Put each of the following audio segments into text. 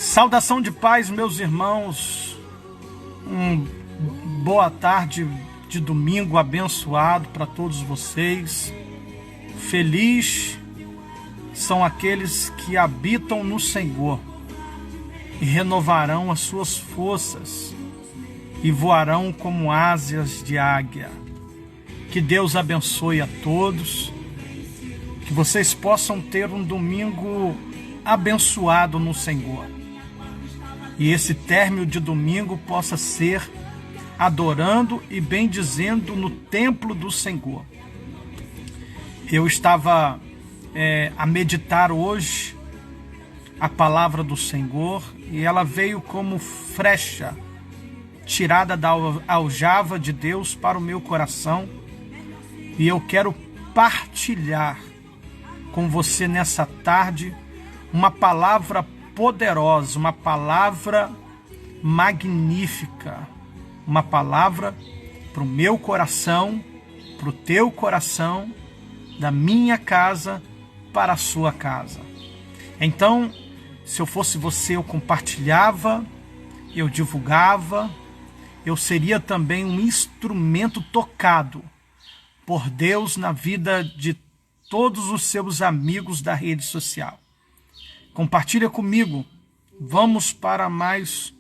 Saudação de paz, meus irmãos. Boa tarde de domingo abençoado para todos vocês. Feliz são aqueles que habitam no Senhor e renovarão as suas forças e voarão como asas de águia. Que Deus abençoe a todos, que vocês possam ter um domingo abençoado no Senhor. E esse término de domingo possa ser adorando e bendizendo no templo do Senhor. Eu estava a meditar hoje a palavra do Senhor e ela veio como flecha tirada da aljava de Deus para o meu coração, e eu quero partilhar com você nessa tarde uma palavra poderosa, uma palavra magnífica, uma palavra para o meu coração, para o teu coração, da minha casa para a sua casa. Então, se eu fosse você, eu compartilhava, eu divulgava, eu seria também um instrumento tocado por Deus na vida de todos os seus amigos da rede social. Compartilha comigo. Vamos para mais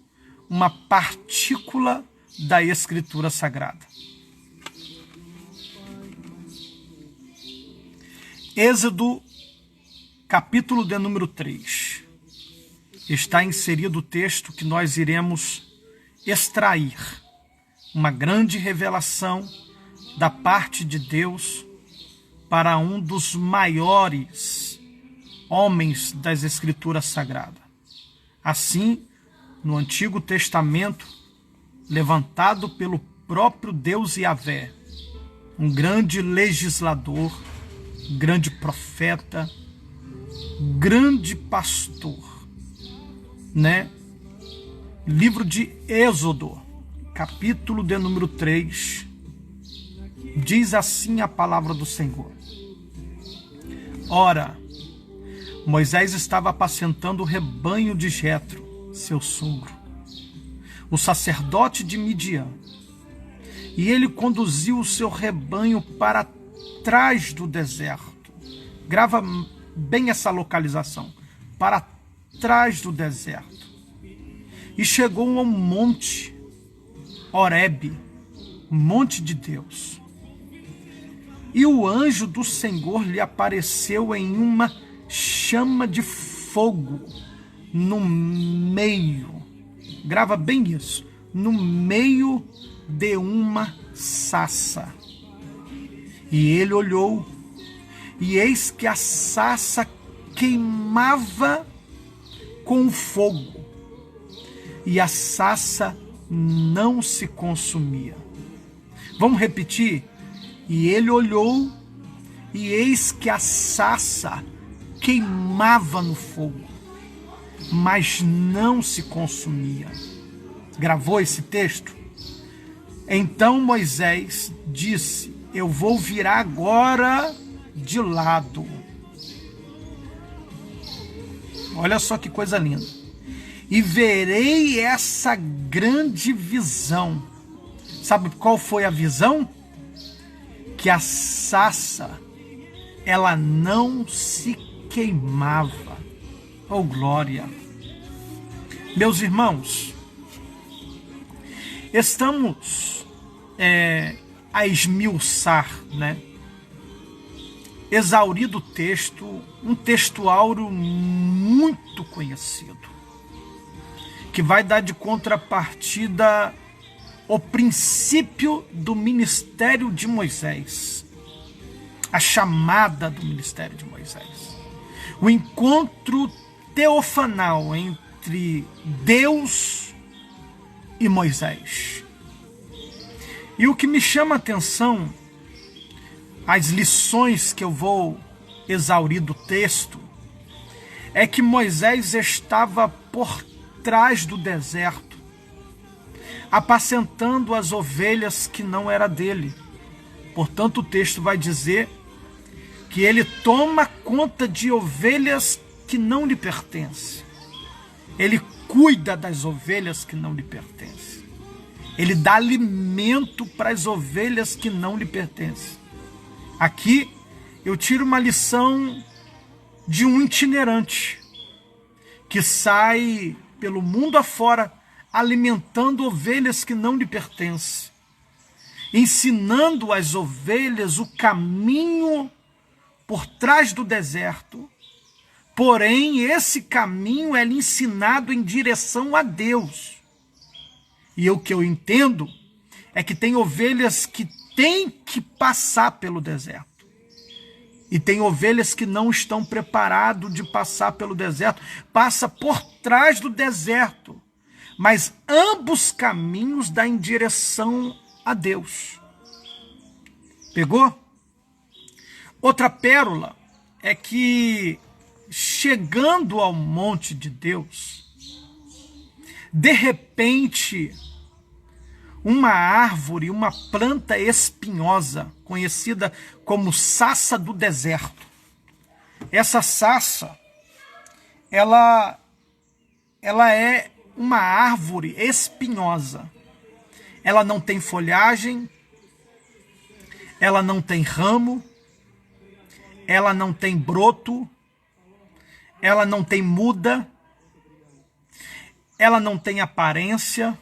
uma partícula da Escritura Sagrada. Êxodo, capítulo de número 3. Está inserido o texto que nós iremos extrair. Uma grande revelação da parte de Deus para um dos maiores homens das Escrituras Sagradas. Assim, no Antigo Testamento, levantado pelo próprio Deus Yahvé, um grande legislador, grande profeta, grande pastor, Livro de Êxodo, capítulo de número 3, diz assim a palavra do Senhor. Ora, Moisés estava apacentando o rebanho de Jetro, seu sogro, o sacerdote de Midian, e ele conduziu o seu rebanho para trás do deserto. Grava bem essa localização, para trás do deserto. E chegou a um monte, Horebe, monte de Deus. E o anjo do Senhor lhe apareceu em uma chama de fogo no meio, grava bem isso, no meio de uma sarça. E ele olhou, e eis que a sarça queimava com fogo, e a sarça não se consumia. Vamos repetir? E ele olhou, e eis que a sarça queimava no fogo, mas não se consumia. Gravou esse texto? Então Moisés disse: eu vou virar agora de lado. Olha só que coisa linda. E verei essa grande visão. Sabe qual foi a visão? Que a sarça, ela não se queimava. Oh, glória! Meus irmãos, estamos a esmiuçar, exaurido o texto, um textuário muito conhecido, que vai dar de contrapartida o princípio do ministério de Moisés, a chamada do ministério de Moisés, o encontro teofanal entre Deus e Moisés. E o que me chama a atenção, as lições que eu vou exaurir do texto, é que Moisés estava por trás do deserto, apacentando as ovelhas que não era dele. Portanto, o texto vai dizer que ele toma conta de ovelhas que não lhe pertencem. Ele cuida das ovelhas que não lhe pertencem. Ele dá alimento para as ovelhas que não lhe pertencem. Aqui eu tiro uma lição de um itinerante que sai pelo mundo afora alimentando ovelhas que não lhe pertencem, ensinando às ovelhas o caminho por trás do deserto. Porém, esse caminho é ensinado em direção a Deus. E o que eu entendo é que tem ovelhas que têm que passar pelo deserto. E tem ovelhas que não estão preparadas de passar pelo deserto. Passa por trás do deserto. Mas ambos caminhos dão em direção a Deus. Pegou? Outra pérola é que, chegando ao monte de Deus, de repente, uma árvore, uma planta espinhosa, conhecida como sassa do deserto. Essa sassa, ela é uma árvore espinhosa. Ela não tem folhagem, ela não tem ramo, ela não tem broto, ela não tem muda, ela não tem aparência,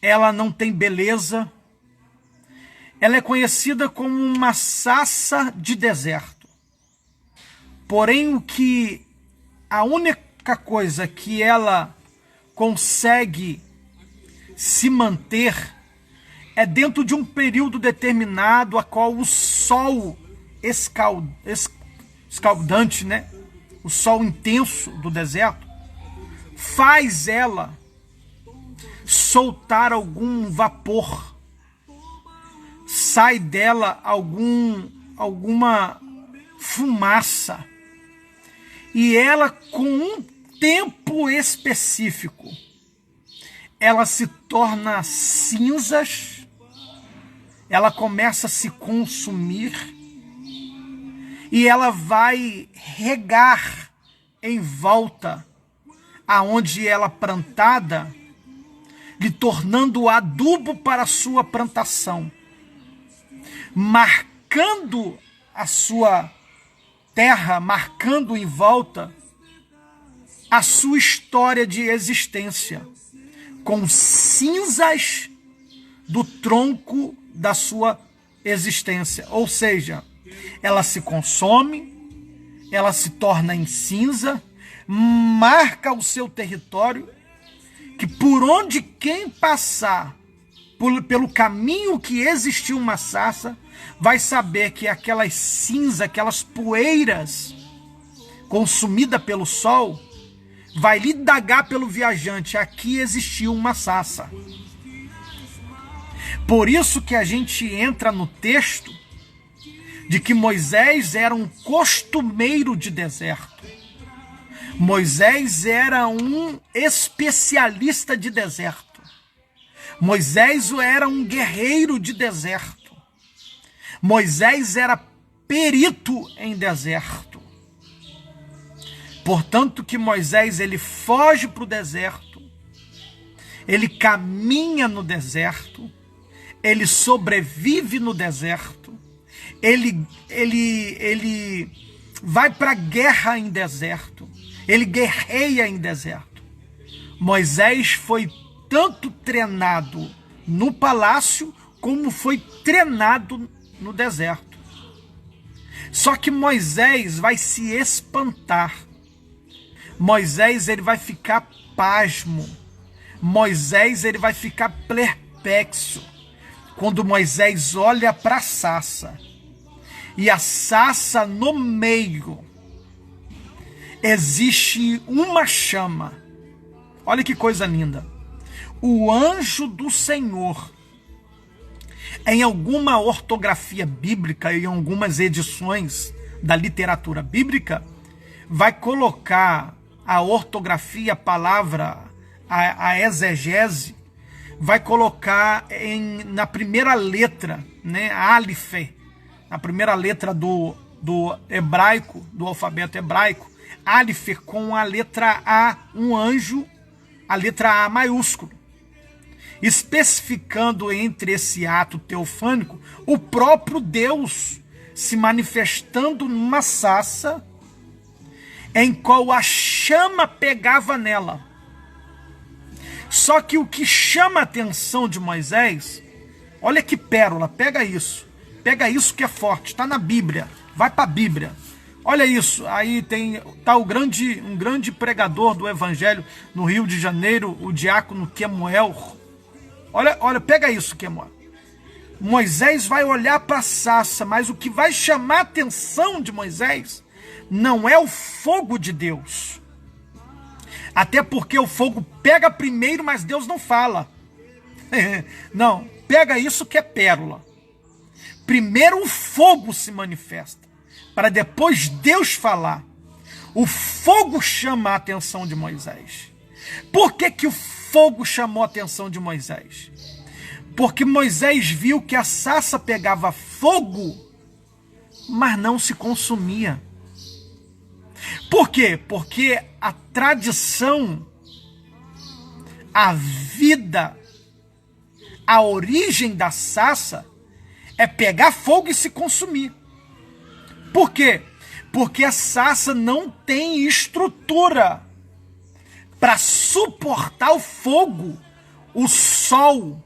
ela não tem beleza. Ela é conhecida como uma sassa de deserto. Porém, a única coisa que ela consegue se manter é dentro de um período determinado, a qual o sol escaldante, né? O sol intenso do deserto, faz ela soltar algum vapor, sai dela alguma fumaça, e ela, com um tempo específico, ela se torna cinzas, ela começa a se consumir, e ela vai regar em volta aonde ela plantada, lhe tornando adubo para a sua plantação, marcando a sua terra, marcando em volta a sua história de existência, com cinzas do tronco da sua existência. Ou seja, ela se consome, ela se torna em cinza, marca o seu território, que por onde quem passar pelo caminho que existiu uma sassa, vai saber que aquelas cinzas, aquelas poeiras consumidas pelo sol, vai lhe indagar pelo viajante: aqui existiu uma sassa. Por isso que a gente entra no texto de que Moisés era um costumeiro de deserto. Moisés era um especialista de deserto. Moisés era um guerreiro de deserto. Moisés era perito em deserto. Portanto que Moisés, ele foge para o deserto, ele caminha no deserto, ele sobrevive no deserto, ele vai para a guerra em deserto, ele guerreia em deserto. Moisés foi tanto treinado no palácio, como foi treinado no deserto. Só que Moisés vai se espantar. Moisés, ele vai ficar pasmo. Moisés, ele vai ficar perplexo quando Moisés olha para a sarça. E a sarça, no meio, existe uma chama. Olha que coisa linda. O anjo do Senhor, em alguma ortografia bíblica, em algumas edições da literatura bíblica, vai colocar a ortografia, a palavra, a exegese, vai colocar na primeira letra, né, Aleph, a primeira letra do hebraico, do alfabeto hebraico, Aleph com a letra A, um anjo, a letra A maiúsculo, especificando entre esse ato teofânico o próprio Deus se manifestando numa sarça em qual a chama pegava nela. Só que o que chama a atenção de Moisés, olha que pérola, pega isso que é forte, está na Bíblia, vai para a Bíblia. Olha isso, aí tá um grande pregador do evangelho no Rio de Janeiro, o diácono Kemuel. Olha, pega isso, Kemuel. Moisés vai olhar para a sarça, mas o que vai chamar a atenção de Moisés não é o fogo de Deus. Até porque o fogo pega primeiro, mas Deus não fala. Não, pega isso que é pérola. Primeiro o fogo se manifesta, para depois Deus falar. O fogo chama a atenção de Moisés. Por que o fogo chamou a atenção de Moisés? Porque Moisés viu que a sarça pegava fogo, mas não se consumia. Por quê? Porque a tradição, a vida, a origem da sarça é pegar fogo e se consumir. Por quê? Porque a sarça não tem estrutura para suportar o fogo, o sol,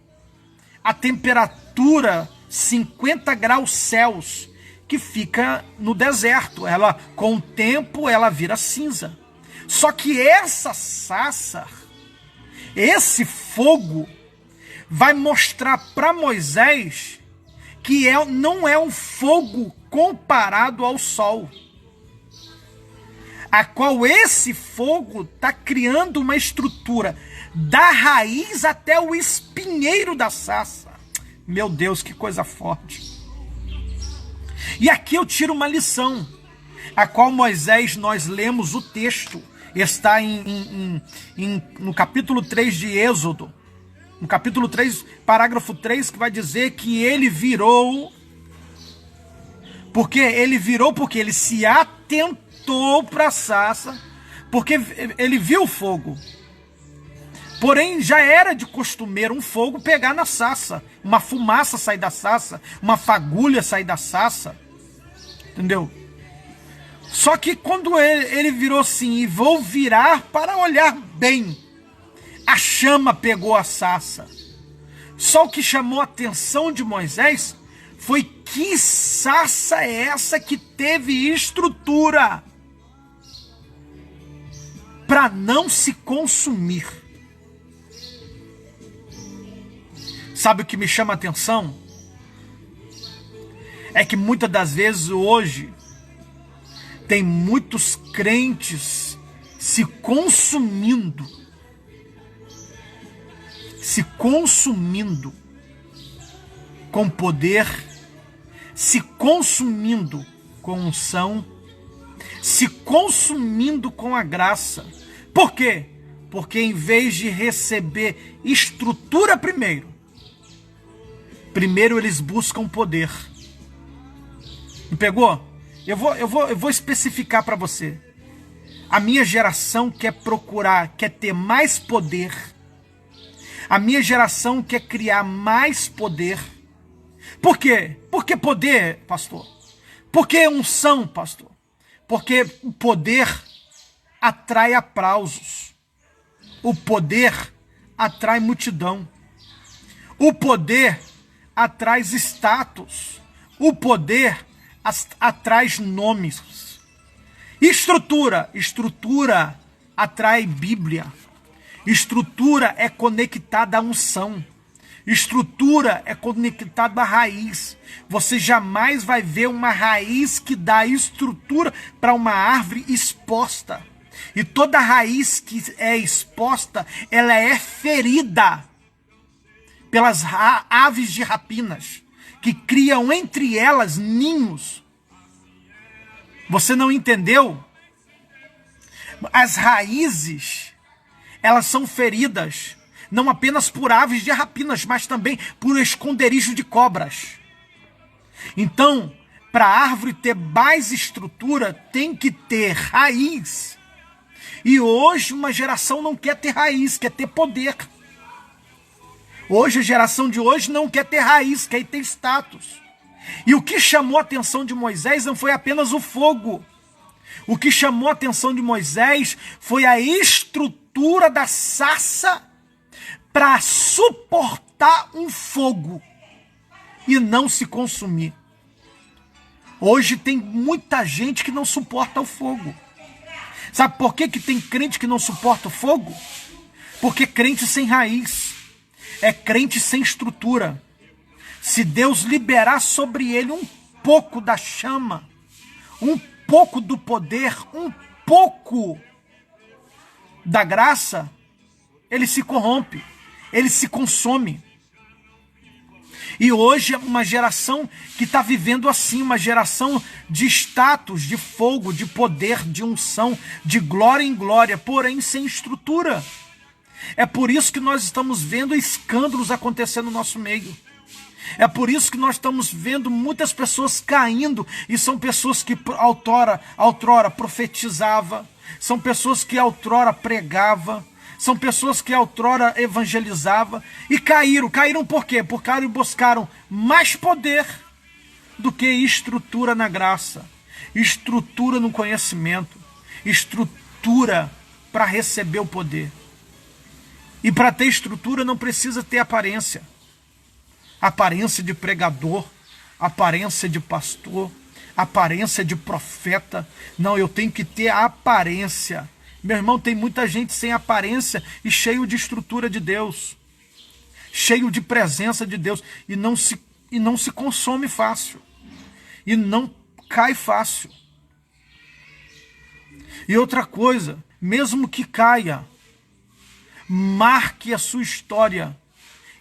a temperatura 50 graus Celsius que fica no deserto. Ela, com o tempo, ela vira cinza. Só que essa sarça, esse fogo, vai mostrar para Moisés que não é um fogo comparado ao sol, a qual esse fogo está criando uma estrutura da raiz até o espinheiro da sarça. Meu Deus, que coisa forte. E aqui eu tiro uma lição, a qual Moisés, nós lemos o texto, está no capítulo 3 de Êxodo, no capítulo 3, parágrafo 3, que vai dizer que ele virou, porque ele se atentou para a sarça, porque ele viu o fogo. Porém, já era de costumeiro um fogo pegar na sarça, uma fumaça sair da sarça, uma fagulha sair da sarça, entendeu? Só que quando ele virou assim, e vou virar para olhar bem, a chama pegou a sarça. Só o que chamou a atenção de Moisés foi que sarça é essa que teve estrutura para não se consumir. Sabe o que me chama a atenção? É que muitas das vezes hoje tem muitos crentes se consumindo com poder, se consumindo com unção, se consumindo com a graça. Por quê? Porque em vez de receber estrutura primeiro eles buscam poder. Me pegou? Eu vou especificar para você. A minha geração quer ter mais poder. A minha geração quer criar mais poder. Por quê? Por que poder, pastor? Por que unção, pastor? Porque o poder atrai aplausos. O poder atrai multidão. O poder atrai status. O poder atrai nomes. Estrutura atrai Bíblia. Estrutura é conectada à unção. Estrutura é conectada à raiz. Você jamais vai ver uma raiz que dá estrutura para uma árvore exposta. E toda raiz que é exposta, ela é ferida pelas aves de rapinas, que criam entre elas ninhos. Você não entendeu? As raízes, elas são feridas, não apenas por aves de rapinas, mas também por esconderijo de cobras. Então, Para a árvore ter mais estrutura, tem que ter raiz. E hoje uma geração não quer ter raiz, quer ter poder. Hoje a geração de hoje não quer ter raiz, quer ter status. E o que chamou a atenção de Moisés não foi apenas o fogo. O que chamou a atenção de Moisés foi a estrutura da sarça para suportar um fogo e não se consumir. Hoje tem muita gente que não suporta o fogo. Sabe por que tem crente que não suporta o fogo? Porque crente sem raiz, é crente sem estrutura. Se Deus liberar sobre ele um pouco da chama, um pouco do poder, um pouco da graça, ele se corrompe, ele se consome. E hoje é uma geração que está vivendo assim, uma geração de status, de fogo, de poder, de unção, de glória em glória, porém sem estrutura. É por isso que nós estamos vendo escândalos acontecendo no nosso meio. É por isso que nós estamos vendo muitas pessoas caindo, e são pessoas que outrora profetizava, são pessoas que outrora pregava, são pessoas que outrora evangelizava e caíram. Caíram por quê? Porque buscaram mais poder do que estrutura na graça, estrutura no conhecimento, estrutura para receber o poder. E para ter estrutura não precisa ter aparência. Aparência de pregador, aparência de pastor, aparência de profeta. Não, eu tenho que ter a aparência. Meu irmão, tem muita gente sem aparência e cheio de estrutura de Deus, cheio de presença de Deus, e não se consome fácil, e não cai fácil. E outra coisa, mesmo que caia, marque a sua história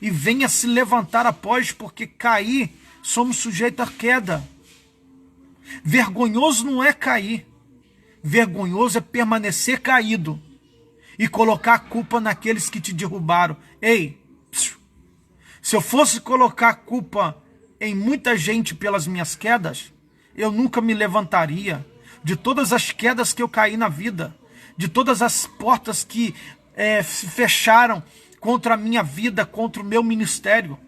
e venha se levantar após, porque cair, somos sujeitos à queda. Vergonhoso não é cair. Vergonhoso é permanecer caído e colocar a culpa naqueles que te derrubaram. Ei, se eu fosse colocar a culpa em muita gente pelas minhas quedas, eu nunca me levantaria. De todas as quedas que eu caí na vida, de todas as portas que se fecharam contra a minha vida, contra o meu ministério.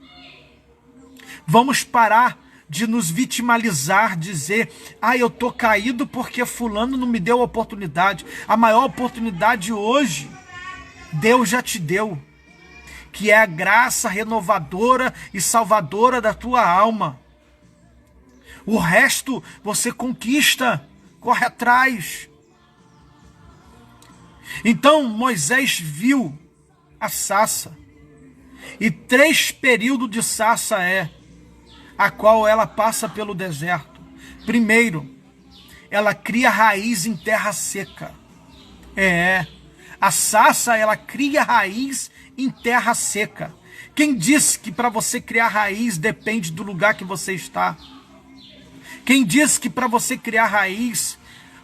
Vamos parar de nos vitimalizar, dizer, eu tô caído porque fulano não me deu a oportunidade. A maior oportunidade hoje, Deus já te deu, que é a graça renovadora e salvadora da tua alma. O resto você conquista, corre atrás. Então Moisés viu a sarça, e 3 períodos de sarça a qual ela passa pelo deserto. Primeiro, ela cria raiz em terra seca. A sarça, ela cria raiz em terra seca. Quem disse que para você criar raiz depende do lugar que você está? Quem disse que para você criar raiz,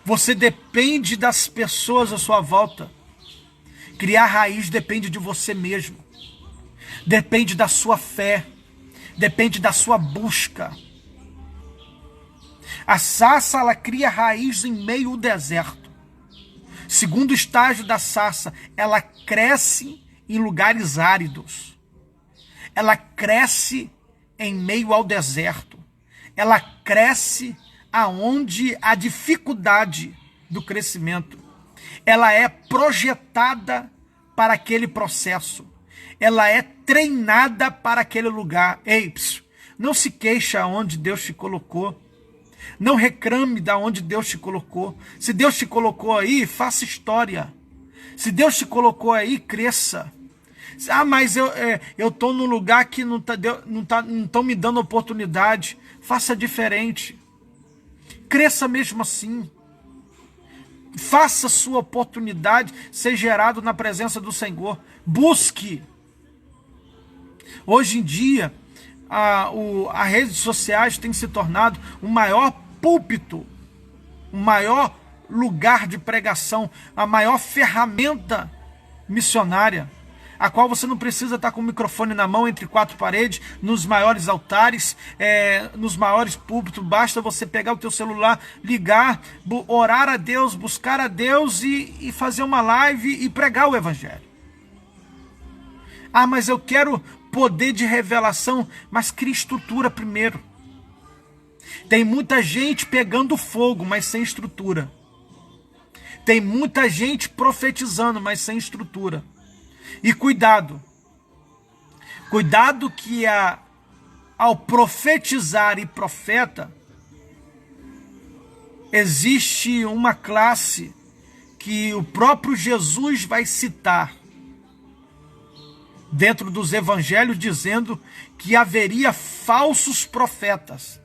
você depende das pessoas à sua volta? Criar raiz depende de você mesmo. Depende da sua fé. Depende da sua busca. A sarça, ela cria raiz em meio ao deserto. Segundo estágio da sarça, ela cresce em lugares áridos. Ela cresce em meio ao deserto. Ela cresce aonde há dificuldade do crescimento. Ela é projetada para aquele processo. Ela é treinada para aquele lugar. Ei, não se queixa onde Deus te colocou. Não reclame da onde Deus te colocou. Se Deus te colocou aí, faça história. Se Deus te colocou aí, cresça. Mas eu estou num lugar que não estão me dando oportunidade. Faça diferente. Cresça mesmo assim. Faça sua oportunidade ser gerado na presença do Senhor. Busque. Hoje em dia, as redes sociais têm se tornado o maior púlpito, o maior lugar de pregação, a maior ferramenta missionária. a qual você não precisa estar com o microfone na mão entre quatro paredes, nos maiores altares, nos maiores púlpitos. Basta você pegar o teu celular, ligar, orar a Deus, buscar a Deus e fazer uma live e pregar o Evangelho. Ah, mas eu quero poder de revelação, mas cria estrutura primeiro. Tem muita gente pegando fogo, mas sem estrutura. Tem muita gente profetizando, mas sem estrutura. E cuidado que ao profetizar e profeta, existe uma classe que o próprio Jesus vai citar dentro dos evangelhos, dizendo que haveria falsos profetas.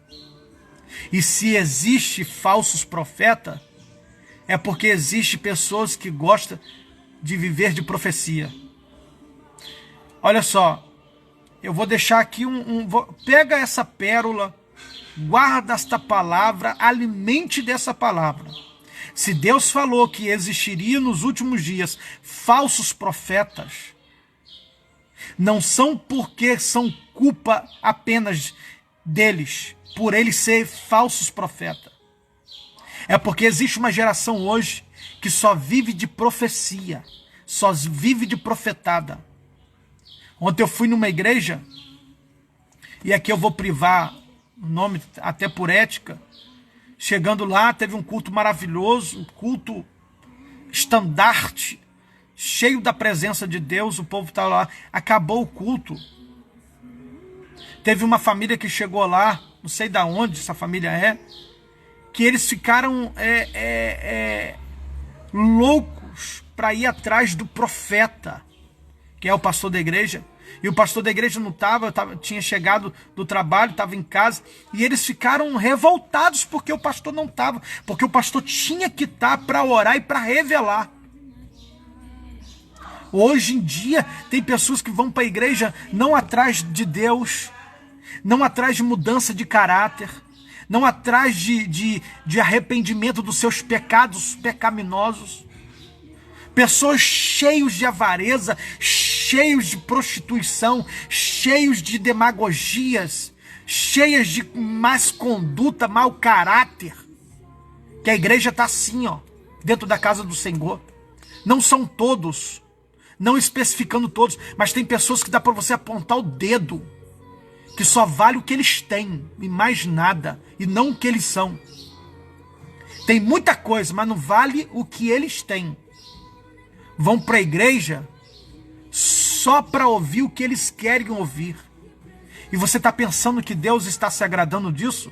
E se existe falsos profetas, é porque existe pessoas que gostam de viver de profecia. Olha só, eu vou deixar aqui pega essa pérola, guarda esta palavra, alimente dessa palavra. Se Deus falou que existiria nos últimos dias falsos profetas, não são porque são culpa apenas deles, por eles serem falsos profetas. É porque existe uma geração hoje que só vive de profecia, só vive de profetada. Ontem eu fui numa igreja, e aqui eu vou privar o nome até por ética. Chegando lá, teve um culto maravilhoso, um culto estandarte, cheio da presença de Deus, o povo estava lá. Acabou o culto. Teve uma família que chegou lá, não sei de onde essa família é, que eles ficaram loucos para ir atrás do profeta, que é o pastor da igreja. E o pastor da igreja não estava, tinha chegado do trabalho, estava em casa, e eles ficaram revoltados porque o pastor não estava, porque o pastor tinha que estar para orar e para revelar. Hoje em dia tem pessoas que vão para a igreja não atrás de Deus, não atrás de mudança de caráter, não atrás de arrependimento dos seus pecados pecaminosos. Pessoas cheios de avareza, cheios de prostituição, cheios de demagogias, cheias de más conduta, mau caráter. Que a igreja está assim, ó, dentro da casa do Senhor. Não são todos, não especificando todos, mas tem pessoas que dá para você apontar o dedo, que só vale o que eles têm e mais nada, e não o que eles são. Tem muita coisa, mas não vale o que eles têm. Vão para a igreja só para ouvir o que eles querem ouvir. E você está pensando que Deus está se agradando disso?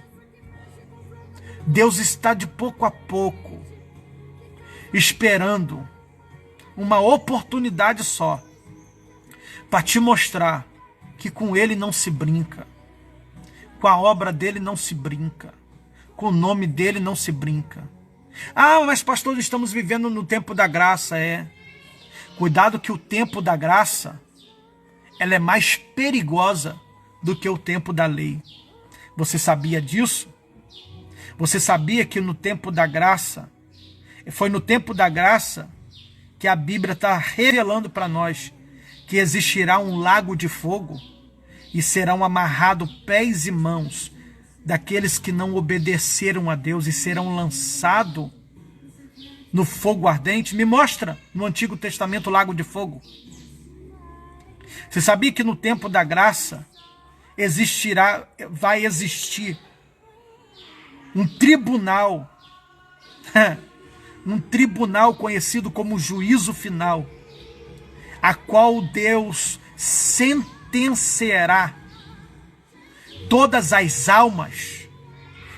Deus está de pouco a pouco esperando uma oportunidade só para te mostrar que com Ele não se brinca, com a obra dele não se brinca, com o nome dele não se brinca. Ah, mas pastor, estamos vivendo no tempo da graça. Cuidado que o tempo da graça, ela é mais perigosa do que o tempo da lei. Você sabia disso? Você sabia que no tempo da graça, foi no tempo da graça que a Bíblia está revelando para nós que existirá um lago de fogo e serão amarrados pés e mãos daqueles que não obedeceram a Deus e serão lançados no fogo ardente? Me mostra no Antigo Testamento o lago de fogo. Você sabia que no tempo da graça vai existir um tribunal, um tribunal conhecido como juízo final, a qual Deus sentencerá todas as almas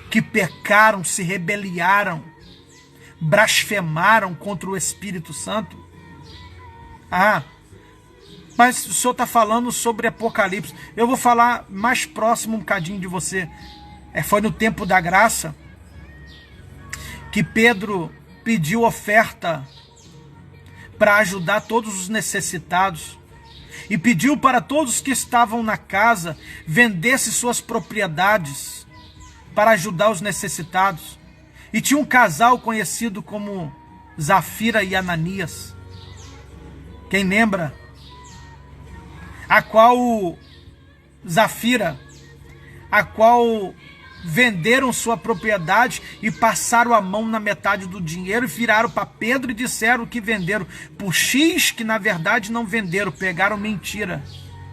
que pecaram, se rebelaram, blasfemaram contra o Espírito Santo? Ah, mas o senhor está falando sobre Apocalipse. Eu vou falar mais próximo um bocadinho de você. Foi no tempo da graça que Pedro pediu oferta para ajudar todos os necessitados. E pediu para todos que estavam na casa vendesse suas propriedades para ajudar os necessitados. E tinha um casal conhecido como Zafira e Ananias. Quem lembra? a qual Zafira, a qual venderam sua propriedade e passaram a mão na metade do dinheiro e viraram para Pedro e disseram que venderam por X, que na verdade não venderam, pegaram mentira.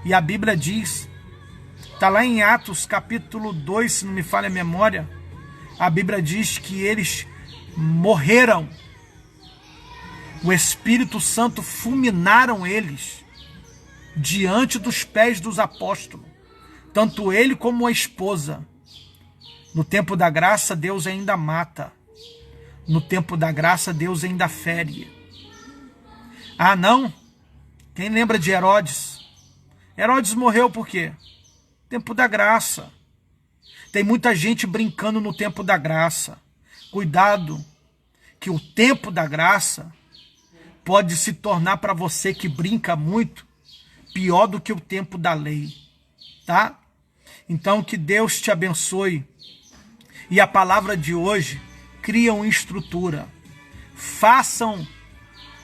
E a Bíblia diz, está lá em Atos capítulo 2, se não me falha a memória, a Bíblia diz que eles morreram. O Espírito Santo fulminaram eles diante dos pés dos apóstolos, tanto ele como a esposa. No tempo da graça, Deus ainda mata. No tempo da graça, Deus ainda fere. Ah, não? Quem lembra de Herodes? Herodes morreu por quê? Tempo da graça. Tem muita gente brincando no tempo da graça. Cuidado, que o tempo da graça pode se tornar para você que brinca muito pior do que o tempo da lei, tá? Então que Deus te abençoe. E a palavra de hoje, criam estrutura. Façam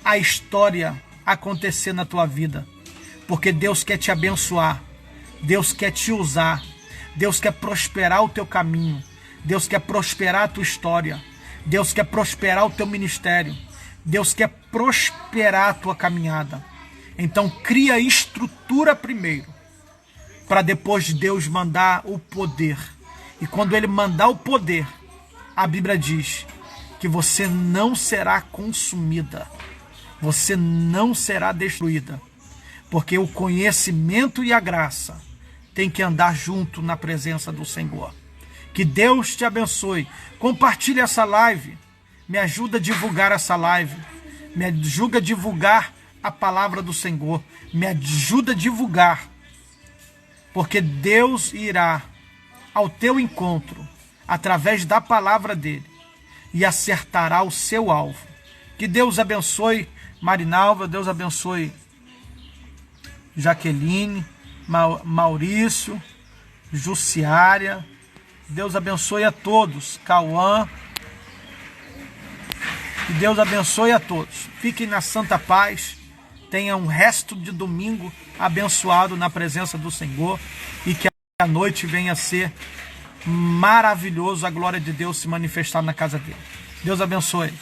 a história acontecer na tua vida. Porque Deus quer te abençoar. Deus quer te usar. Deus quer prosperar o teu caminho. Deus quer prosperar a tua história. Deus quer prosperar o teu ministério. Deus quer prosperar a tua caminhada. Então cria estrutura primeiro, para depois Deus mandar o poder. E quando Ele mandar o poder, a Bíblia diz que você não será consumida, você não será destruída, porque o conhecimento e a graça tem que andar junto na presença do Senhor. Que Deus te abençoe. Compartilhe essa live, me ajuda a divulgar essa live, me ajuda a divulgar a palavra do Senhor, me ajuda a divulgar, porque Deus irá ao teu encontro, através da palavra dele, e acertará o seu alvo. Que Deus abençoe Marinalva, Deus abençoe Jaqueline, Maurício, Jussiária, Deus abençoe a todos, Cauã, que Deus abençoe a todos. Fiquem na santa paz, tenham um resto de domingo abençoado na presença do Senhor, e que a noite venha a ser maravilhoso, a glória de Deus se manifestar na casa dele. Deus abençoe.